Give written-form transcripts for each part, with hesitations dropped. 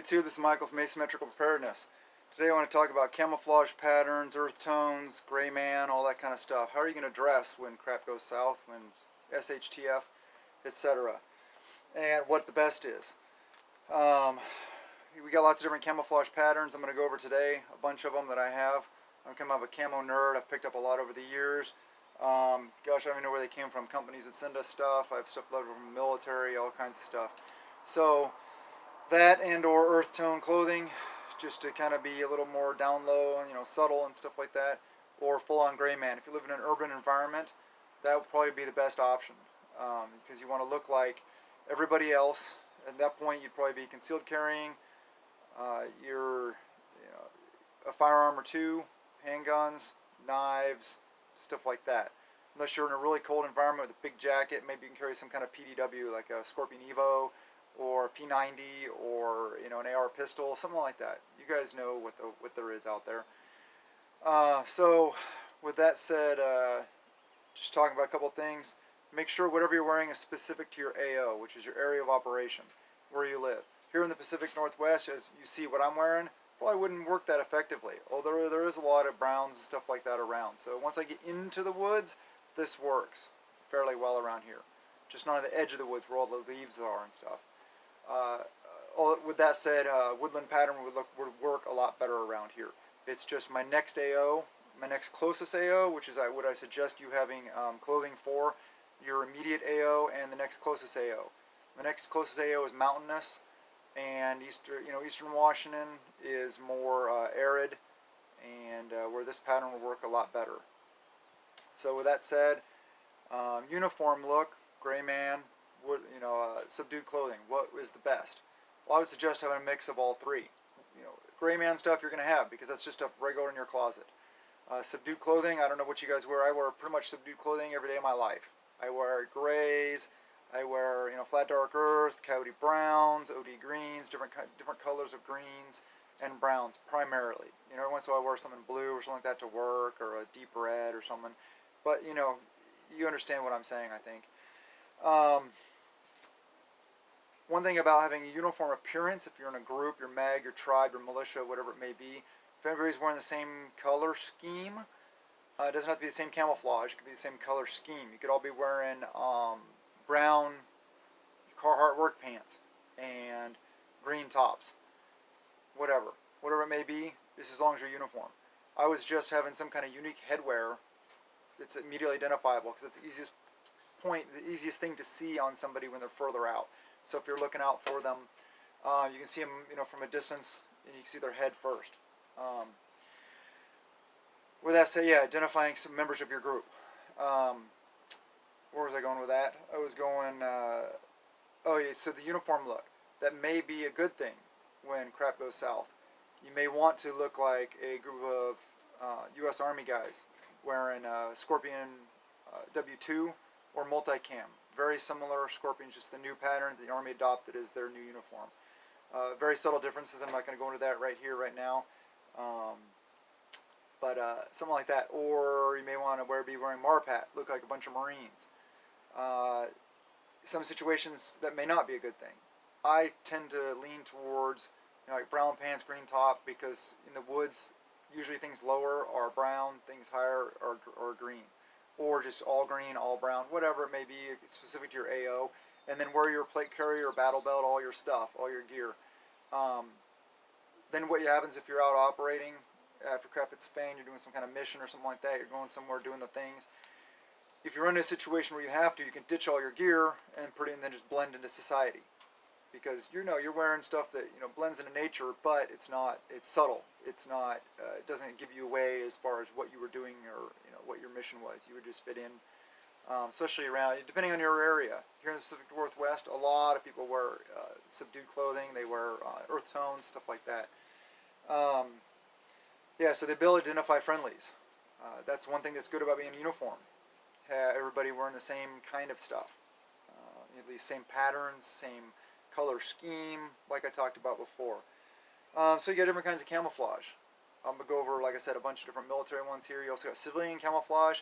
YouTube, this is Michael from Asymmetrical Preparedness. Today I want to talk about camouflage patterns, earth tones, gray man, all that kind of stuff. How are you going to dress when crap goes south, when SHTF, etc. And what the best is. We got lots of different camouflage patterns I'm going to go over today, a bunch of them that I have. I'm kind of a camo nerd. I've picked up a lot over the years. Gosh, I don't even know where they came from. Companies that send us stuff. I have stuff loaded from the military, all kinds of stuff. So that and or earth tone clothing, just to kind of be a little more down low, subtle and stuff like that, or full on gray man. If you live in an urban environment, that would probably be the best option, because you want to look like everybody else. At that point, you'd probably be concealed carrying, a firearm or two, handguns, knives, stuff like that. Unless you're in a really cold environment with a big jacket, maybe you can carry some kind of PDW like a Scorpion Evo or P90 or an AR pistol, something like that. You guys know what there is out there. So with that said, just talking about a couple of things. Make sure whatever you're wearing is specific to your AO, which is your area of operation, where you live. Here in the Pacific Northwest, as you see what I'm wearing, probably wouldn't work that effectively. Although there is a lot of browns and stuff like that around. So once I get into the woods, this works fairly well around here. Just not on the edge of the woods where all the leaves are and stuff. With that said, woodland pattern would work a lot better around here. It's just my next AO, my next closest AO, which is what I suggest you having clothing for your immediate AO and the next closest AO. My next closest AO is mountainous, and Eastern Washington is more arid, and where this pattern will work a lot better. So with that said, uniform look, gray man, subdued clothing. What is the best? Well, I would suggest having a mix of all three. Gray man stuff you're going to have because that's just stuff regular in your closet. Subdued clothing, I don't know what you guys wear. I wear pretty much subdued clothing every day of my life. I wear grays. I wear flat dark earth, coyote browns, OD greens, different colors of greens and browns primarily. Every once in a while I wear something blue or something like that to work, or a deep red or something. But you understand what I'm saying, I think. One thing about having a uniform appearance, if you're in a group, your mag, your tribe, your militia, whatever it may be, if everybody's wearing the same color scheme, it doesn't have to be the same camouflage, it could be the same color scheme. You could all be wearing brown Carhartt work pants and green tops, whatever it may be, just as long as you're uniform. I was just having some kind of unique headwear that's immediately identifiable, because it's the easiest thing to see on somebody when they're further out. So if you're looking out for them, you can see them, from a distance, and you can see their head first. With that said, yeah, identifying some members of your group. Where was I going with that? I was going, oh yeah, so the uniform look. That may be a good thing when crap goes south. You may want to look like a group of U.S. Army guys wearing Scorpion W2 or multicam. Very similar Scorpions, just the new pattern the Army adopted as their new uniform. Very subtle differences. I'm not going to go into that right here, right now. But something like that. Or you may want to be wearing Marpat, look like a bunch of Marines. Some situations that may not be a good thing. I tend to lean towards like brown pants, green top, because in the woods, usually things lower are brown, things higher are green. Or just all green, all brown, whatever it may be, specific to your AO. And then wear your plate carrier, battle belt, all your stuff, all your gear. Then what happens if you're out operating, after crap hits the fan, you're doing some kind of mission or something like that, you're going somewhere doing the things. If you're in a situation where you have to, you can ditch all your gear and then just blend into society. Because you're wearing stuff that blends into nature, but it's subtle. It's not it doesn't give you away as far as what you were doing or what your mission was. You would just fit in, especially around, depending on your area. Here in the Pacific Northwest, a lot of people wear subdued clothing. They wear earth tones, stuff like that. Yeah, so the ability to identify friendlies. That's one thing that's good about being in uniform. Everybody wearing the same kind of stuff. These same patterns, same color scheme, like I talked about before. So you get different kinds of camouflage. I'm going to go over, like I said, a bunch of different military ones here. You also got civilian camouflage,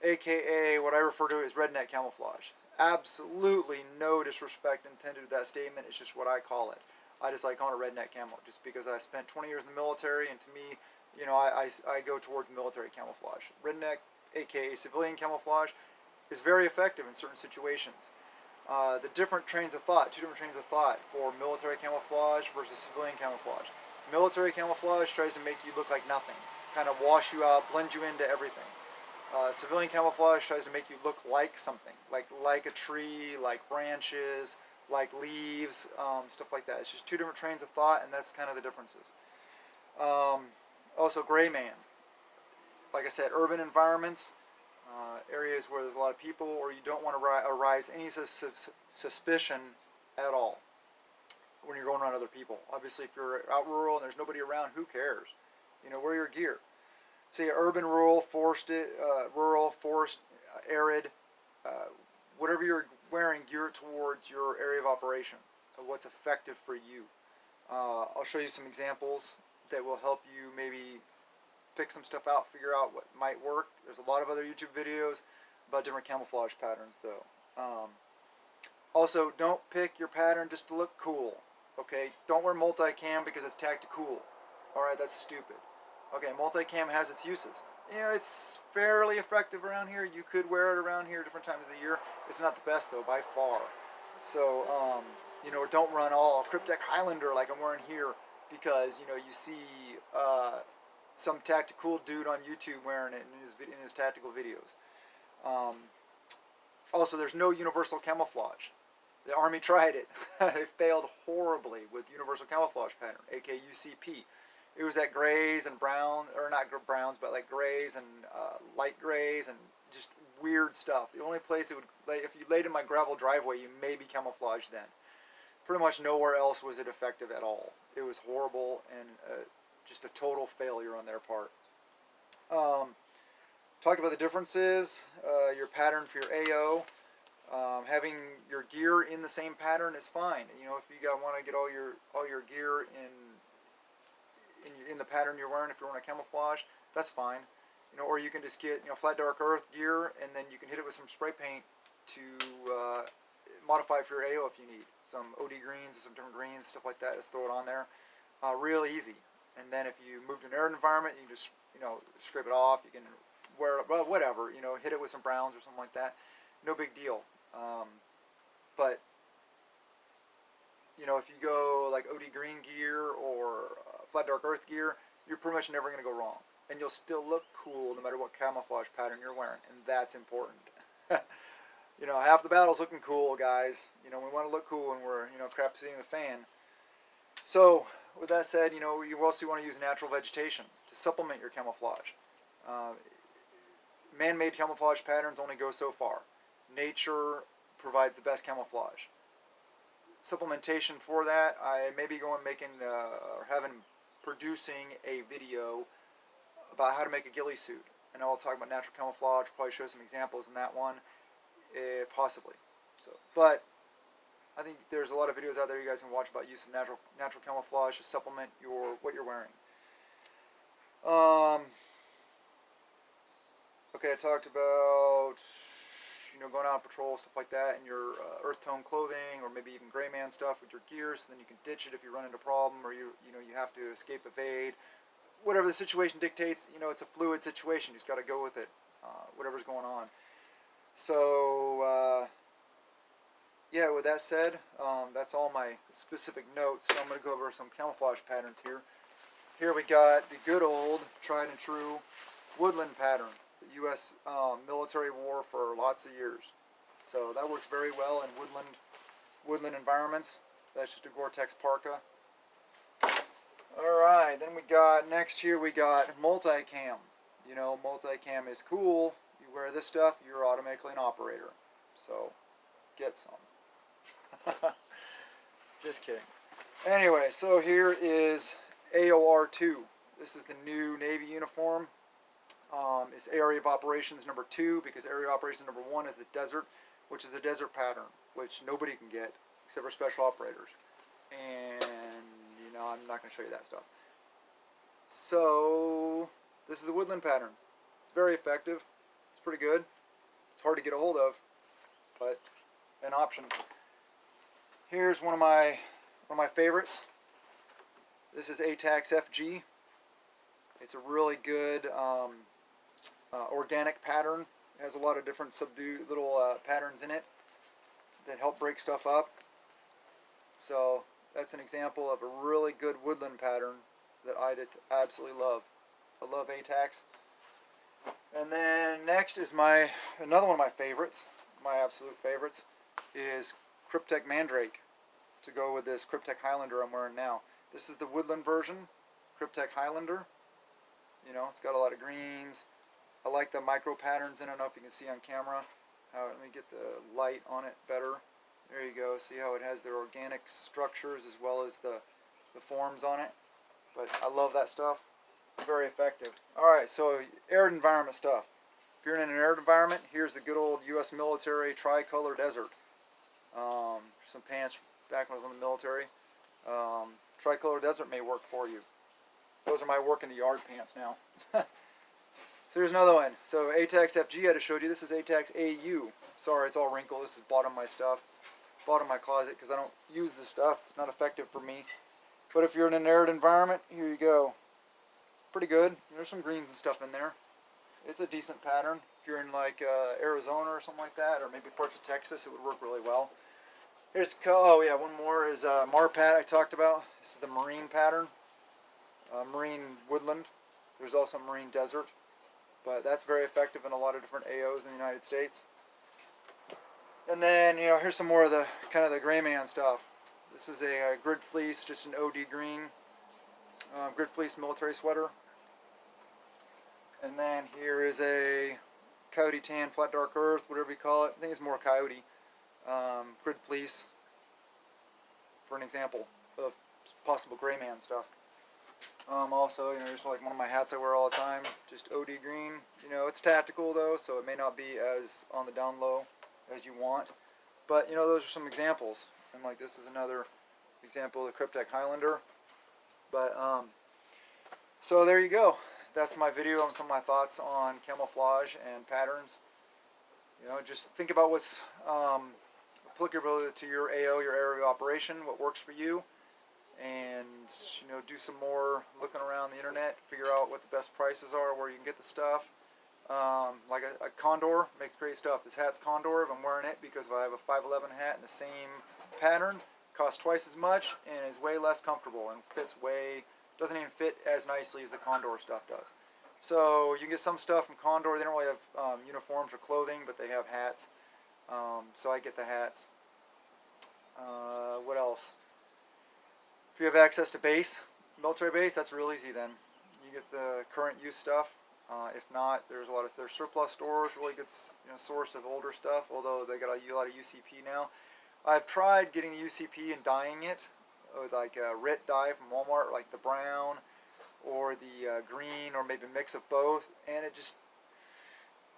aka what I refer to as redneck camouflage. Absolutely no disrespect intended to that statement. It's just what I call it. I just like calling it redneck camo, just because I spent 20 years in the military, and to me, you know, I go towards military camouflage. Redneck, aka civilian camouflage, is very effective in certain situations. The different trains of thought, two different trains of thought for military camouflage versus civilian camouflage. Military camouflage tries to make you look like nothing, kind of wash you out, blend you into everything. Civilian camouflage tries to make you look like something, like a tree, like branches, like leaves, stuff like that. It's just two different trains of thought, and that's kind of the differences. Also, gray man. Like I said, urban environments, areas where there's a lot of people, or you don't want to arise any suspicion at all when you're going around other people. Obviously, if you're out rural and there's nobody around, who cares? You know, wear your gear. Say urban, rural, forest, arid, whatever you're wearing, gear it towards your area of operation, of what's effective for you. I'll show you some examples that will help you maybe pick some stuff out, figure out what might work. There's a lot of other YouTube videos about different camouflage patterns, though. Also, don't pick your pattern just to look cool. Okay, don't wear multicam because it's tactical. All right, that's stupid. Okay, multicam has its uses. You know, it's fairly effective around here. You could wear it around here different times of the year. It's not the best, though, by far. So, you know, don't run all Cryptek Highlander like I'm wearing here, because, you know, you see some tactical dude on YouTube wearing it in his tactical videos. Also, there's no universal camouflage. The Army tried it. They failed horribly with universal camouflage pattern, aka UCP. It was at grays and brown, or not browns, but like grays and light grays and just weird stuff. The only place it would, if you laid in my gravel driveway, you may be camouflaged then. Pretty much nowhere else was it effective at all. It was horrible and just a total failure on their part. Talk about the differences. Your pattern for your AO. Having your gear in the same pattern is fine. You know, if you want to get all your gear in the pattern you're wearing, if you're wearing a camouflage, that's fine. You know, or you can just get, you know, flat dark earth gear, and then you can hit it with some spray paint to modify it for your AO if you need some OD greens or some different greens, stuff like that. Just throw it on there, real easy. And then if you move to an arid environment, you can just, you know, scrape it off. You can wear it, well, whatever, you know, hit it with some browns or something like that. No big deal. But you know, if you go like OD green gear or flat dark earth gear, you're pretty much never going to go wrong, and you'll still look cool no matter what camouflage pattern you're wearing, and that's important. You know, half the battle's looking cool, guys. You know, we want to look cool when we're, you know, crap seeing the fan. So with that said, you know, you also want to use natural vegetation to supplement your camouflage. Man-made camouflage patterns only go so far. Nature provides the best camouflage. Supplementation for that, I may be producing a video about how to make a ghillie suit, and I'll talk about natural camouflage. Probably show some examples in that one, possibly. So, but I think there's a lot of videos out there you guys can watch about use of natural camouflage to supplement what you're wearing. Okay, I talked about, you know, going out on patrol, stuff like that, in your earth tone clothing, or maybe even gray man stuff with your gear, so then you can ditch it if you run into a problem, or you have to escape, evade, whatever the situation dictates. You know, it's a fluid situation. You just got to go with it, whatever's going on. So yeah, with that said, that's all my specific notes. So I'm going to go over some camouflage patterns here. Here we got the good old tried and true woodland pattern. The U.S. Military wore for lots of years. So that works very well in woodland environments. That's just a Gore-Tex parka. Alright, then we got, next here we got multicam. You know, multicam is cool. You wear this stuff, you're automatically an operator. So, get some. Just kidding. Anyway, so here is AOR2. This is the new Navy uniform. It's area of operations number 2, because area of operations number 1 is the desert, which is the desert pattern, which nobody can get except for special operators. And, you know, I'm not going to show you that stuff. So, this is a woodland pattern. It's very effective. It's pretty good. It's hard to get a hold of, but an option. Here's one of my favorites. This is ATAX FG. It's a really good organic pattern. It has a lot of different subdued little patterns in it that help break stuff up. So that's an example of a really good woodland pattern that I just absolutely love. I love ATAX. And then next is another one of my favorites, my absolute favorites, is Cryptek Mandrake, to go with this Cryptek Highlander I'm wearing now. This is the woodland version, Cryptek Highlander. You know, it's got a lot of greens. I like the micro patterns in it. I don't know if you can see on camera. Let me get the light on it better. There you go. See how it has their organic structures as well as the forms on it. But I love that stuff. Very effective. Alright, so arid environment stuff. If you're in an arid environment, here's the good old U.S. military tricolor desert. Some pants back when I was in the military. Tricolor desert may work for you. Those are my work in the yard pants now. So here's another one. So ATAX FG I just showed you. This is ATAX AU. Sorry, it's all wrinkled. This is bottom of my stuff. Bottom of my closet because I don't use this stuff. It's not effective for me. But if you're in an arid environment, here you go. Pretty good. There's some greens and stuff in there. It's a decent pattern. If you're in like Arizona or something like that, or maybe parts of Texas, it would work really well. Here's, oh yeah, one more is Marpat I talked about. This is the marine pattern. Marine woodland. There's also marine desert. But that's very effective in a lot of different AOs in the United States. And then, you know, here's some more of the kind of the gray man stuff. This is a grid fleece, just an OD green grid fleece military sweater. And then here is a coyote tan, flat dark earth, whatever you call it. I think it's more coyote. Grid fleece, for an example of possible gray man stuff. Also, you know, just like one of my hats I wear all the time, just OD green. You know, it's tactical though, so it may not be as on the down low as you want. But, you know, those are some examples. And like this is another example of the Cryptek Highlander. But, so there you go. That's my video on some of my thoughts on camouflage and patterns. You know, just think about what's applicable to your AO, your area of operation, what works for you. And, you know, do some more looking around the internet, figure out what the best prices are, where you can get the stuff. Like a Condor makes great stuff. This hat's Condor. I'm wearing it because if I have a 511 hat in the same pattern, it costs twice as much and is way less comfortable and fits doesn't even fit as nicely as the Condor stuff does. So you can get some stuff from Condor. They don't really have uniforms or clothing, but they have hats. So I get the hats. What else? If you have access to base, military base, that's real easy then. You get the current use stuff. If not, there's surplus stores, really good source of older stuff, although they got a lot of UCP now. I've tried getting the UCP and dyeing it with like a RIT dye from Walmart, like the brown or the green, or maybe a mix of both, and it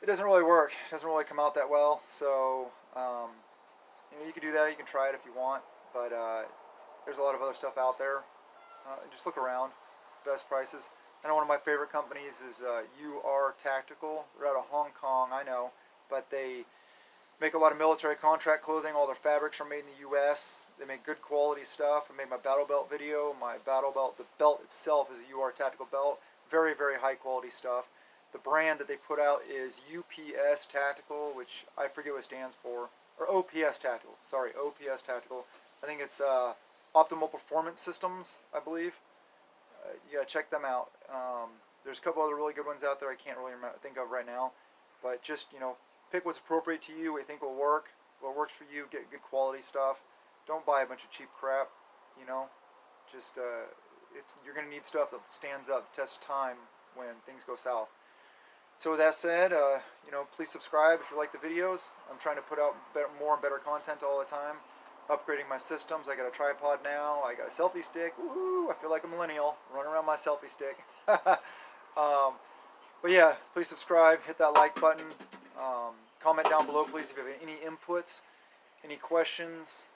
doesn't really work. It doesn't really come out that well. So you know, you can do that. You can try it if you want, but there's a lot of other stuff out there. Just look around. Best prices. I know one of my favorite companies is UR Tactical. They're out of Hong Kong, I know, but they make a lot of military contract clothing. All their fabrics are made in the U.S. They make good quality stuff. I made my battle belt video. My battle belt, the belt itself is a UR Tactical belt. Very, very high quality stuff. The brand that they put out is UPS Tactical, which I forget what it stands for, or OPS Tactical. Sorry, OPS Tactical. I think it's Optimal Performance Systems, I believe. Yeah, check them out. There's a couple other really good ones out there I can't really think of right now. But just, you know, pick what's appropriate to you, what you think will work, what works for you, get good quality stuff. Don't buy a bunch of cheap crap, you know. Just, you're going to need stuff that stands up the test of time when things go south. So with that said, you know, please subscribe if you like the videos. I'm trying to put out more and better content all the time. Upgrading my systems. I got a tripod now. I got a selfie stick. Woohoo! I feel like a millennial running around my selfie stick. But yeah, please subscribe. Hit that like button. Comment down below, please, if you have any inputs, any questions.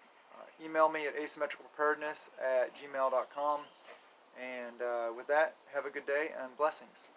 Email me at asymmetricalpreparedness@gmail.com. And with that, have a good day and blessings.